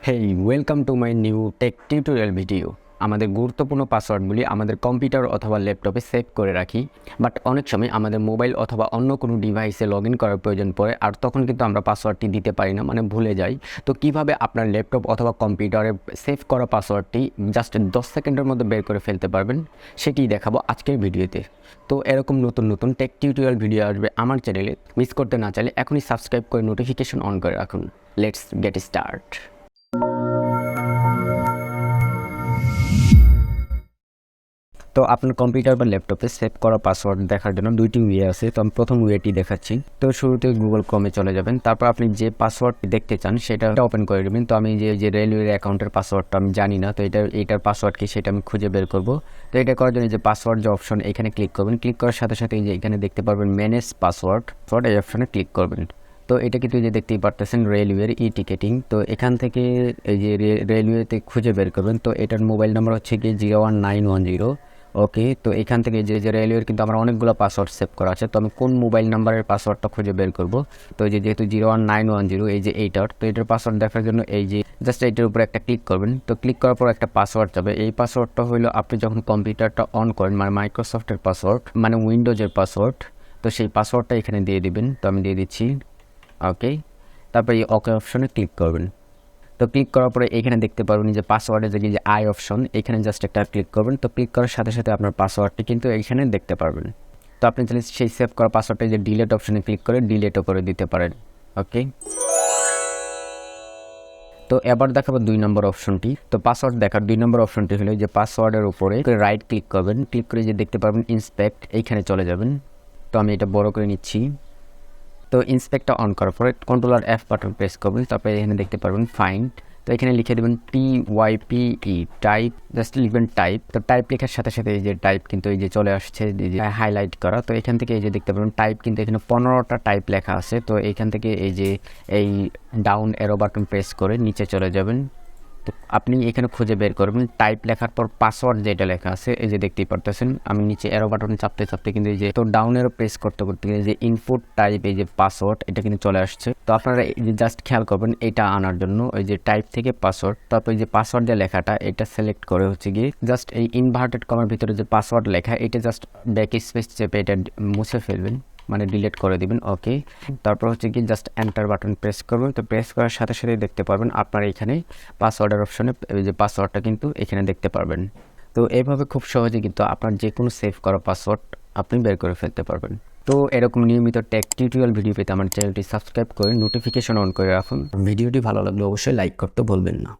Hey welcome to my new tech tutorial video. আমাদের গুরুত্বপূর্ণ পাসওয়ার্ডগুলি আমাদের কম্পিউটার অথবা ল্যাপটপে সেভ করে রাখি, বাট অনেক সময় আমাদের মোবাইল অথবা অন্য কোনো ডিভাইসে লগ ইন করার প্রয়োজন পড়ে, আর তখন কিন্তু আমরা পাসওয়ার্ডটি দিতে পারি না, মানে ভুলে যাই। তো কিভাবে আপনার ল্যাপটপ অথবা কম্পিউটারে সেভ করা পাসওয়ার্ডটি জাস্ট 10 সেকেন্ডের মধ্যে বের করে ফেলতে পারবেন, সেটিই দেখাবো আজকের ভিডিওতে। তো এরকম নতুন নতুন টেক টিউটোরিয়াল ভিডিও আসবে আমার চ্যানেলে, মিস করতে না চাইলে এখনই সাবস্ক্রাইব করে নোটিফিকেশন অন করে রাখুন। Let's get start. তো আপনার কম্পিউটার বা ল্যাপটপে সেভ করা পাসওয়ার্ড দেখার জন্য দুইটি ওয়ে আছে। তো আমি প্রথম ওয়েটি দেখাচ্ছি। তো শুরুতে গুগল ক্রোমে চলে যাবেন, তারপর আপনি যে পাসওয়ার্ডটি দেখতে চান সেটা ওপেন করে নেবেন। তো আমি যে রেলওয়ে অ্যাকাউন্টের পাসওয়ার্ডটা আমি জানি না, তো এইটার পাসওয়ার্ড কি সেটা আমি খুঁজে বের করব। তো এটা করার জন্য যে পাসওয়ার্ড যে অপশন এখানে ক্লিক করবেন, ক্লিক করার সাথে সাথে যে এখানে দেখতে পারবেন ম্যানেজ পাসওয়ার্ড, এই অপশনে ক্লিক করবেন। তো এটা কিন্তু যে দেখতেই পারতেছেন রেলওয়ের ই টিকেটিং। তো এখান থেকে এই যে রেলওয়েতে খুঁজে বের করবেন। তো এটার মোবাইল নাম্বার হচ্ছে কি 01910। ওকে, তো এখান থেকে যে রেলওয়ের কিন্তু আমার অনেকগুলো পাসওয়ার্ড সেভ করা আছে। তো আমি কোন মোবাইল নাম্বারের পাসওয়ার্ডটা খুঁজে বের করব। তো যেহেতু 01910 এই যে এইটার, তো এটার পাসওয়ার্ড দেখার জন্য এই যে জাস্ট এইটার উপরে একটা ক্লিক করবেন। তো ক্লিক করার পর একটা পাসওয়ার্ড যাবে। এই পাসওয়ার্ডটা হলো আপনি যখন কম্পিউটারটা অন করেন, মানে মাইক্রোসফটের পাসওয়ার্ড, মানে উইন্ডোজের পাসওয়ার্ড। তো সেই পাসওয়ার্ডটা এখানে দিয়ে দিবেন। তো আমি দিয়ে দিচ্ছি। ওকে, তারপরে এই ওকে অপশনে ক্লিক করবেন। তো ক্লিক করার পরে এখানে দেখতে পারবেন যে পাসওয়ার্ডের যে আই অপশন, এখানে জাস্ট একটা ক্লিক করবেন। তো ক্লিক করার সাথে সাথে আপনার পাসওয়ার্ডটি কিন্তু এইখানে দেখতে পারবেন। তো আপনি চাইলে সেই সেভ করা পাসওয়ার্ডটা যে ডিলেট অপশনে ক্লিক করে ডিলেটও করে দিতে পারেন। ওকে, তো এবার দেখাবো 2 নম্বর অপশনটি। তো পাসওয়ার্ড দেখার 2 নম্বর অপশনটি হলো যে পাসওয়ার্ডের উপরে রাইট ক্লিক করবেন, ক্লিক করে যে দেখতে পারবেন ইন্সপেক্ট, এইখানে চলে যাবেন। তো আমি এটা বড় করে নিচ্ছি। তো ইন্সপেক্টটা অন করার পরে কন্ট্রোলার এফ বাটন প্রেস করবেন, তারপরে এখানে দেখতে পারবেন ফাইন্ড। তো এখানে লিখে দেবেন TYPE টাইপ, জাস্ট লিখবেন টাইপ। তো টাইপ লেখার সাথে সাথে এই যে টাইপ কিন্তু এই যে চলে আসছে, এই যে হাইলাইট করা। তো এখান থেকে এই যে দেখতে পারবেন টাইপ কিন্তু এখানে 15টা টাইপ লেখা আছে। তো এখান থেকে এই ডাউন এরো বাটন প্রেস করে নিচে চলে যাবেন। তো আপনি এখানে খুঁজে বের করবেন টাইপ লেখার পর পাসওয়ার্ড যেটা লেখা আছে, এই যে দেখতেই পারতেছেন আমি নিচে এরো বাটন চাপতে চাপতে কিন্তু এই যে তো ডাউন এরো প্রেস করতে করতে এই যে ইনপুট টাইপ, এই যে পাসওয়ার্ড এটা কিন্তু চলে আসছে। তো আপনারা এই যে জাস্ট খেয়াল করবেন এটা আনার জন্য ওই যে টাইপ থেকে পাসওয়ার্ড, তারপর এই যে পাসওয়ার্ড যে লেখাটা এটা সিলেক্ট করে হচ্ছে গিয়ে জাস্ট এই ইনভার্টেড কমার ভিতরে যে পাসওয়ার্ড লেখা এটা জাস্ট ব্যাক স্পেস চেপে এটা মুছে ফেলবেন, মানে ডিলিট করে দিবেন। ওকে, তারপর হচ্ছে কি জাস্ট এন্টার বাটন প্রেস করবেন। তো প্রেস করার সাথে সাথে দেখতে পারবেন আপনার এখানে পাসওয়ার্ডের অপশনে এই যে পাসওয়ার্ডটা কিন্তু এখানে দেখতে পারবেন। তো এইভাবে খুব সহজে কিন্তু আপনার যে কোনো সেভ করা পাসওয়ার্ড আপনি বের করে ফেলতে পারবেন। তো এরকম নিয়মিত টেক টিউটোরিয়াল ভিডিও পেতে আমার চ্যানেলটি সাবস্ক্রাইব করে নোটিফিকেশন অন করে রাখুন। ভিডিওটি ভালো লাগলে অবশ্যই লাইক করতে ভুলবেন না।